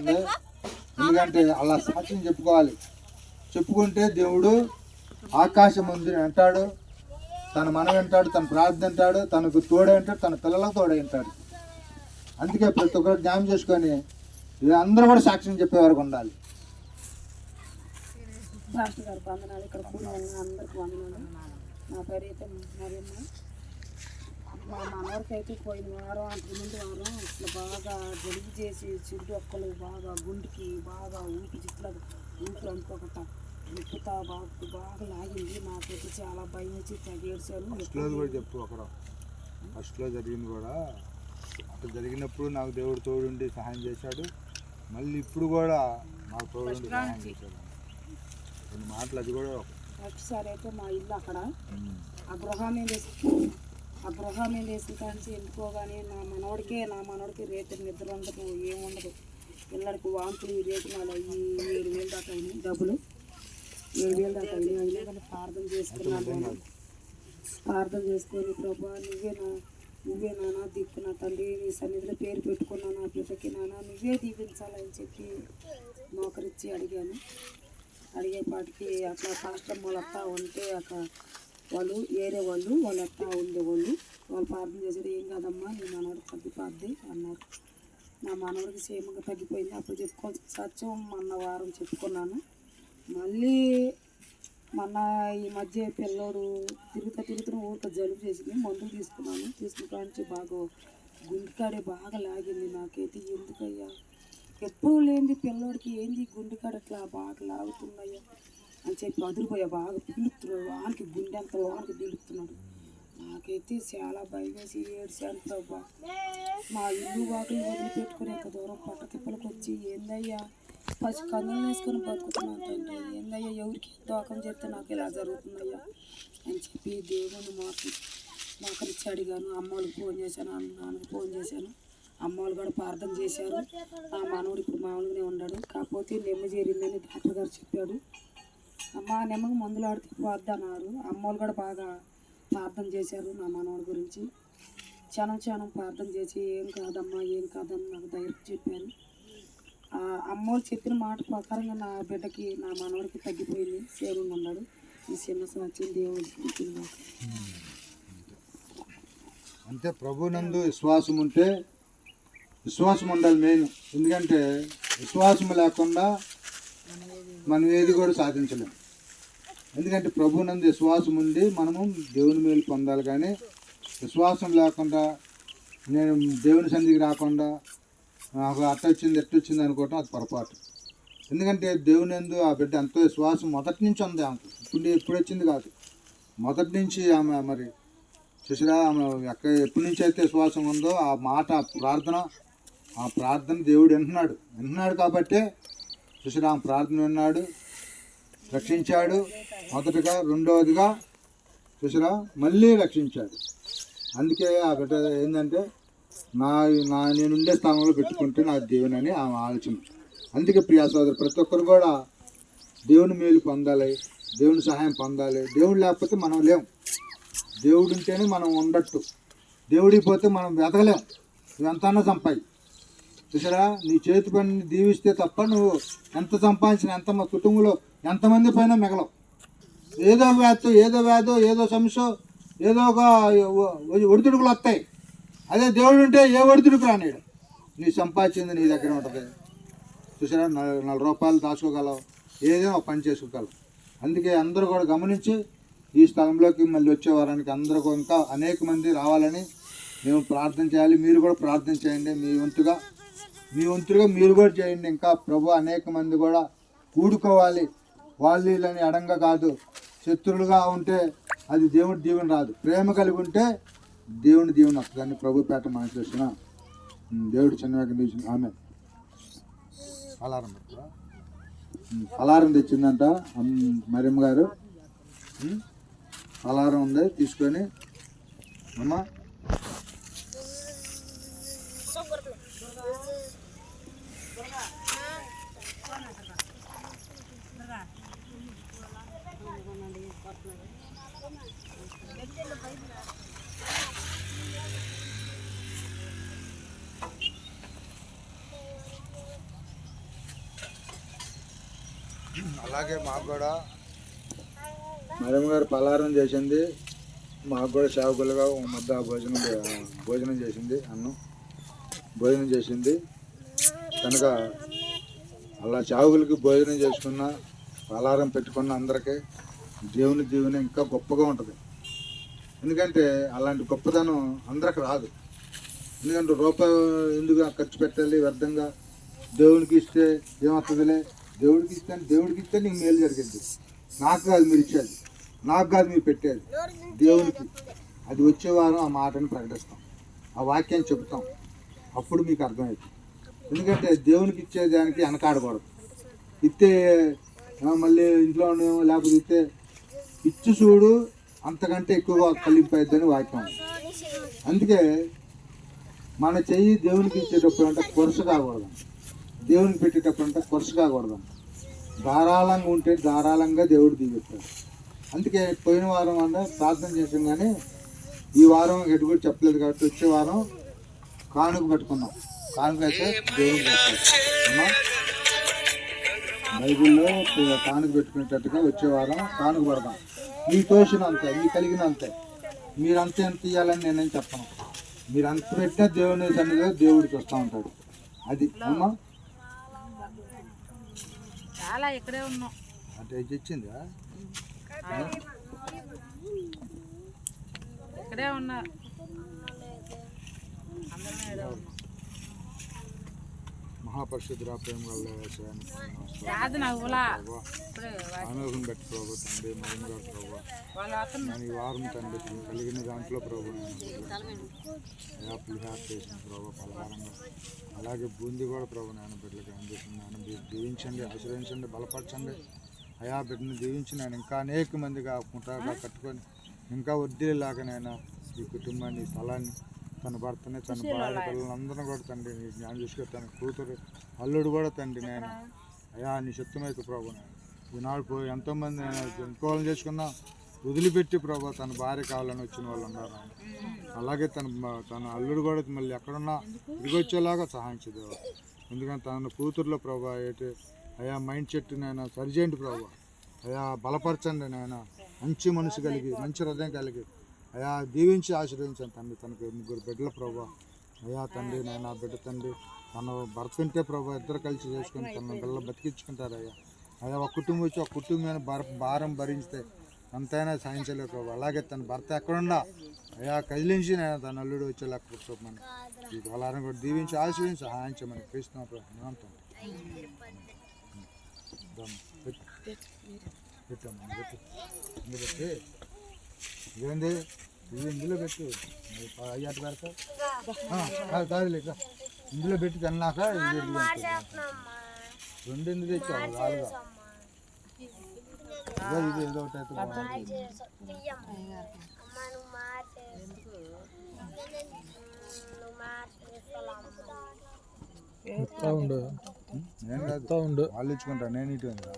ఉంది. ఎందుకంటే అలా సాక్ష్యం చెప్పుకోవాలి. చెప్పుకుంటే దేవుడు ఆకాశం ముందు వింటాడు, తన మనం వింటాడు, తన ప్రార్థన వింటాడు, తనకు తోడే ఉంటాడు, తన పిల్లలకు తోడే ఉంటాడు. అందుకే ప్రతి ఒక్కరు జ్ఞాపకం చేసుకొని అందరూ కూడా సాక్ష్యం చెప్పేవారికి ఉండాలి. పాస్టర్ గారు వందనాలు. ఇక్కడ కూడి ఉన్న అందరికి వందనాలు. నా పేరు అయితే మరియమ్మ. మా మనవరికి అయితే పోయిన వారం అంతకుముందు వారం ఇట్లా బాగా జలుబు చేసి చిరుడు ఒక్కలు బాగా గుండెకి బాగా ఊపిరి అనుకోకట ఉప్పుతా బాగా లాగింది. నాకైతే చాలా భయం వచ్చి తెగ ఏడ్చాను. ఫస్ట్లో జరిగింది కూడా అక్కడ జరిగినప్పుడు నాకు దేవుడు తోడుండి సహాయం చేశాడు. మళ్ళీ ఇప్పుడు కూడా నాకు తోడుండి సహాయం చేశాడు. కొన్ని మాటలు అది కూడా ఫస్ట్ సారి అయితే మా ఇల్లు అక్కడ ఆ గృహం మీద వేసిన కానీ ఎందుకో కానీ నా మనవడికి రేపు నిద్ర ఉండదు, ఏముండదు. పిల్లడికి వాంతులు రేపినాలు అయ్యి 7,000 దాకా అయినాయి. డబ్బులు 7,000 దాకా అయినా కానీ ప్రార్థన చేసుకున్నాను. ప్రార్థన చేసుకొని ప్రభా నువ్వే నాన్న దిక్కు, నా తండ్రి నీ సన్నిధిలో పేరు పెట్టుకున్నాను, నా బిడ్డకి నాన్న నువ్వే దీవించాలని చెప్పి మోకరించి అడిగేపాటికి అట్లా పాస్టర్ వాళ్ళు అత్తా ఉంటే అక్కడ వాళ్ళు ఏరే వాళ్ళు అత్తా ఉండేవాళ్ళు. వాళ్ళు ప్రార్థన చేశారు. ఏం కాదమ్మా నీ మనవడికి తగ్గిపోద్ది అన్నారు. నా మనవడికి క్షేమంగా తగ్గిపోయింది. అప్పుడు చెప్పుకోవాల్సిన సత్యం మొన్న వారం చెప్పుకున్నాను. మళ్ళీ మొన్న ఈ మధ్య పిల్లోడు తిరుగుతున్న ఊరితో జలుబు చేసింది. మందులు తీసుకున్న నుంచి బాగా గుండెకాడే బాగా లాగింది. నాకైతే ఎందుకయ్యా ఎప్పుడు లేనిది పిల్లోడికి ఏంది గుండెకాడ అట్లా బాగా లాగుతున్నాయో అని చెప్పి అదిరిపోయా బాగా పీలుస్తున్నాడు. వానికి గుండె అంత వానికి పీలుస్తున్నాడు. నాకైతే చాలా భయం వేసి ఏడ్చాను. ప్రభా మా ఇల్లు వాకిలు వదిలిపెట్టుకుని ఎంత దూరం పట్ట తిప్పలకు వచ్చి ఏందయ్యా పసి కందులు వేసుకొని బతుకుతున్నాను అంటే ఏందయ్యా ఎవరికి దోకం చేస్తే నాకు ఇలా జరుగుతుందయ్యా అని చెప్పి దేవుని మోకరించి అడిగాను. అమ్మోళ్ళకి ఫోన్ చేశాను, నాన్నకి ఫోన్ చేశాను. అమ్మోళ్ళు కూడా ప్రార్థన చేశారు. ఆ మనవడు ఇప్పుడు మామూలుగానే ఉన్నాడు. కాకపోతే నెమ్మ చేరిందని డాక్టర్ గారు చెప్పాడు. అమ్మ నెమ్మకి మందులు ఆడితే పోద్దన్నారు. అమ్మోళ్ళు కూడా బాగా ప్రార్థన చేశారు నా మనవడి గురించి. క్షణం ప్రార్థన చేసి ఏం కాదని నాకు ధైర్యం చెప్పాను. అమ్మోళ్ళు చెప్పిన మాట ప్రకారంగా నా బిడ్డకి నా మనవడికి తగ్గిపోయింది, క్షేమంగా ఉన్నాడు. ఈ చిన్న సాక్ష్యం దేవుడు అంతే. ప్రభునందు విశ్వాసం ఉంటే విశ్వాసం ఉండాలి మెయిన్. ఎందుకంటే విశ్వాసం లేకుండా మనం ఏది కూడా సాధించలేము. ఎందుకంటే ప్రభునందు విశ్వాసం ఉండి మనము దేవుని మేలు పొందాలి. కానీ విశ్వాసం లేకుండా నేను దేవుని సన్నిధికి రాకుండా నాకు ఎట్టొచ్చింది అనుకోవటం అది పొరపాటు. ఎందుకంటే దేవుని యందు ఆ బిడ్డ ఎంతో విశ్వాసం మొదటి నుంచి ఉంది ఆమెకు. ఇప్పుడు వచ్చింది కాదు, మొదటి నుంచి ఆమె మరి చూసిరా ఆమె ఎప్పటి నుంచి అయితే విశ్వాసం ఉందో ఆ మాట ఆ ప్రార్థన దేవుడు వింటున్నాడు కాబట్టే చూసిరా ఆమె ప్రార్థన విన్నాడు, రక్షించాడు. మొదటగా, రెండవదిగా చూసిరా మళ్ళీ రక్షించాడు. అందుకే ఆ బిడ్డ ఏంటంటే నేను ఉండే స్థానంలో పెట్టుకుంటే నాకు దేవుని అని ఆమె ఆలోచన. అందుకే ప్రియా సోదరు ప్రతి ఒక్కరు కూడా దేవుని మేలు పొందాలి, దేవుని సహాయం పొందాలి. దేవుడు లేకపోతే మనం లేం. దేవుడు ఉంటేనే మనం ఉండట్టు. దేవుడికి పోతే మనం వెతకలేం. నువ్వు ఎంతన్నా సంపాయి చూసారా, నీ చేతి పనిని దీవిస్తే తప్ప నువ్వు ఎంత సంపాదించిన ఎంత మా కుటుంబంలో ఎంతమంది పైన మిగలవు. ఏదో వ్యాధో ఏదో సమస్య ఏదో ఒక ఒడిదుడుకులు వస్తాయి. అదే దేవుడు ఉంటే ఏ ఒడిదుడుకు రానేడు. నీ సంపాదించింది నీ దగ్గర ఉంటుంది చూసారా. 4 రూపాయలు దాచుకోగలవు, ఏదైనా ఒక పని చేసుకోగలవు. అందుకే అందరూ కూడా గమనించి ఈ స్థలంలోకి మళ్ళీ వచ్చే వారానికి అందరూ ఇంకా అనేక మంది రావాలని మేము ప్రార్థన చేయాలి. మీరు కూడా ప్రార్థన చేయండి. మీ వంతుగా మీరు కూడా చేయండి. ఇంకా ప్రభు అనేక మంది కూడా కూడుకోవాలి. వాళ్ళు వీళ్ళని అడంగా కాదు, శత్రువులుగా ఉంటే అది దేవుడి దీవెన రాదు. ప్రేమ కలిగి ఉంటే దేవుని దీవెన వస్తుందని ప్రభు పేట మనం చేసిన దేవుడు చిన్నగా ఆమె అలారం తెచ్చిందంట మరియమ్మ గారు. అలారం ఉంది, తీసుకొని అమ్మా అలాగే మాకు కూడా మేడం గారు పలారం చేసింది, మాకు కూడా సేవకులుగా ముద్ద భోజనం చేసింది, భోజనం చేసింది కనుక అలా సేవకులకి భోజనం చేసుకున్న పలారం పెట్టుకున్న అందరికీ దేవుని దీవెన ఇంకా గొప్పగా ఉంటుంది. ఎందుకంటే అలాంటి గొప్పతనం అందరికి రాదు. ఎందుకంటే రూపాయి ఎందుకు ఖర్చు పెట్టాలి వ్యర్థంగా, దేవునికి ఇస్తే ఏమవుతుందిలే, దేవుడికి ఇస్తే నీకు మేలు జరిగింది. నాకు కాదు మీరు ఇచ్చేది, నాకు కాదు మీరు పెట్టేది, దేవునికి. అది వచ్చే వారం ఆ మాటను ప్రకటిస్తాం, ఆ వాక్యాన్ని చెబుతాం, అప్పుడు మీకు అర్థమవుతుంది. ఎందుకంటే దేవునికి ఇచ్చేదానికి వెనకాడకూడదు. ఇస్తే మళ్ళీ ఇంట్లో లేకపోతే ఇస్తే ఇచ్చి చూడు అంతకంటే ఎక్కువగా కలిగిపోయిద్దని వాక్యం. అందుకే మన చెయ్యి దేవునికి ఇచ్చేటప్పుడు అంటే కొరస కాకూడదు, దేవునికి పెట్టేటప్పుడు అంటే కొరస కాకూడదు. ధారాళంగా ఉంటే ధారాళంగా దేవుడు దిగుతాడు. అందుకే పోయిన వారం అంటే ప్రార్థన చేసాం, కానీ ఈ వారం ఎటు కూడా చెప్పలేదు కాబట్టి వచ్చే వారం కానుక పెట్టుకున్నాం. కానుక అయితే దేవుడికి పెట్టాలి. బైబిల్లో కానుక పెట్టుకునేటట్టుగా వచ్చే వారం కానుక పెడదాం. మీ తోసిన అంతే, మీ కలిగిన అంతే, మీరు అంతే ఎంత ఇవ్వాలని నేనేం చెప్పను. మీరు అంత పెట్టినా దేవుని సన్నిధిలో దేవుడు చూస్తూ ఉంటాడు. అది అమ్మా చాలా ఇక్కడే ఉన్నాం అంటే ఇచ్చిందా, ఇక్కడే ఉన్నారు అందరూ. మహాపరిశుద్ధ ప్రేమ ఆనోహం పెట్టి ప్రభు తండ్రి మహిమ గారు ప్రభు నేను ఈ వారం తండ్రి కలిగిన దాంట్లో ప్రభు పులిహార చేసిన ప్రభు పలహారంగా, అలాగే బూందీ కూడా ప్రభు నేను బిడ్డలకు అందిస్తుంది. నేను దీవించండి, ఆశీర్వదించండి, బలపరచండి అయా. బిడ్డను దీవించి నేను ఇంకా అనేక మందిగా ముఠాగా కట్టుకొని ఇంకా వడ్డీలాగా నేను ఈ కుటుంబాన్ని, ఈ స్థలాన్ని, తన భర్తని, తన భార్య పిల్లలందరినీ కూడా తండ్రి నీ జ్ఞానం చూసుకొని, తన కూతురు అల్లుడు కూడా తండ్రి నేను అయా నీ శక్తిమైతే ప్రభు. నేను ఈనాడు పోయి ఎంతోమంది నేను ఇంకోవాలని చేసుకున్నా వదిలిపెట్టి ప్రభు తన భార్య కావాలని వచ్చిన వాళ్ళు ఉన్నారు. అలాగే తన అల్లుడు కూడా మళ్ళీ ఎక్కడున్నా తిరిగి వచ్చేలాగా సహాయం చేద్దాం. ఎందుకంటే తన కూతురులో ప్రభు అయితే అయా మైండ్ సెట్ నేను సరిచేయండి ప్రభు. అయా బలపరచండి నాయన, మంచి మనసు కలిగి మంచి హృదయం కలిగి అయా దీవించి ఆశీర్వదించాను తండ్రి. తనకు 3 బిడ్డల ప్రభు అయా తండ్రి. నేను ఆ బిడ్డ తండ్రి తన భర్త ఉంటే ప్రభు ఇద్దరు కలిసి చేసుకుని తన పిల్లలు బతికించుకుంటారు అయ్యా. అయ్యా ఒక కుటుంబం వచ్చి ఒక కుటుంబమైన భారం భరిస్తే అంతైనా సాధించలేదు ప్రభు. అలాగే తన భర్త ఎక్కడున్నా అయా కదిలించి నేను తన అల్లుడు వచ్చేలాగా కూర్చోమని ఈ బలారం కూడా దీవించి ఆశీర్వించి సహాయించమని క్రీస్తున్న ప్రభు పెట్టి ఇదేంది ఇది ఇందులో పెట్టు అయ్యాట పెడతా కాదులే ఇందులో పెట్టి తిన్నాక ఇది రెండు ఎందుకు తెచ్చావు రాలుగా ఇది ఏదో ఒకటి అయితే నేను కాదు వాళ్ళు ఇచ్చుకుంటా నేను ఇటు అండి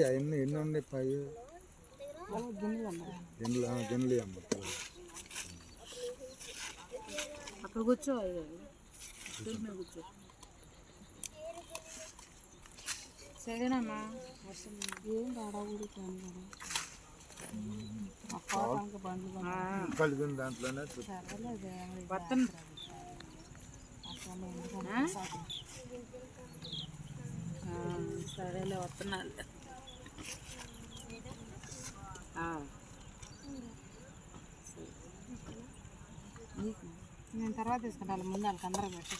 అవన్నీ ఎన్ని ఉన్నాయి పై గిన్నెలు అమ్మ అక్కడ కూర్చో కూర్చో సరేనమ్మా. ఏం కలిగిన దాంట్లోనే సరేలే వస్తున్నాను. నేను తర్వాత తీసుకుంటాను, ముందు వాళ్ళకి అందరం పెట్టి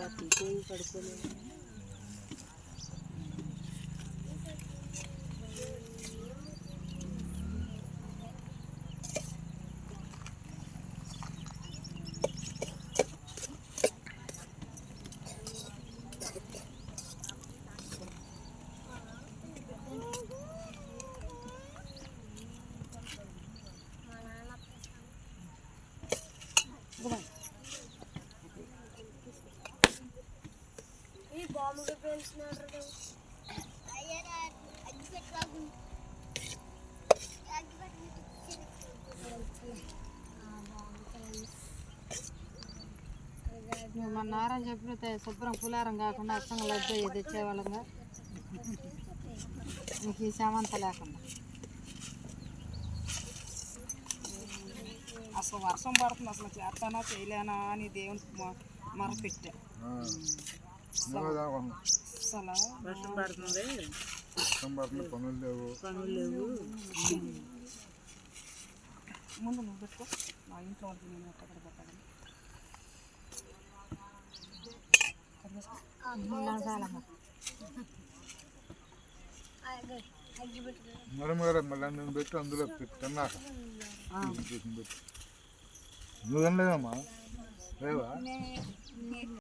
బాటిల్ పోయి కడుక్కోలేదు. నువ్వు మన నారాయణ చెప్పిన శుభ్రం పులారం కాకుండా అచ్చంగా లడ్డు తెచ్చేవాళ్ళంగా నీకు ఈ సమంత లేకుండా. అసలు వర్షం పడుతుంది, అసలు చేస్తానా చేయలేనా అని దేవునికి మరపెట్టా. అసలు వర్షం పడుతుంది, పనులు లేవు. ముందు నువ్వు పెట్టుకో, మా ఇంట్లో వాళ్ళకి నేను ఎక్కడ పెట్టాలి. మళ్ళీ నేను పెట్టి అందులో తిన్నాక నువ్వు తినలేదమ్మా లేవా?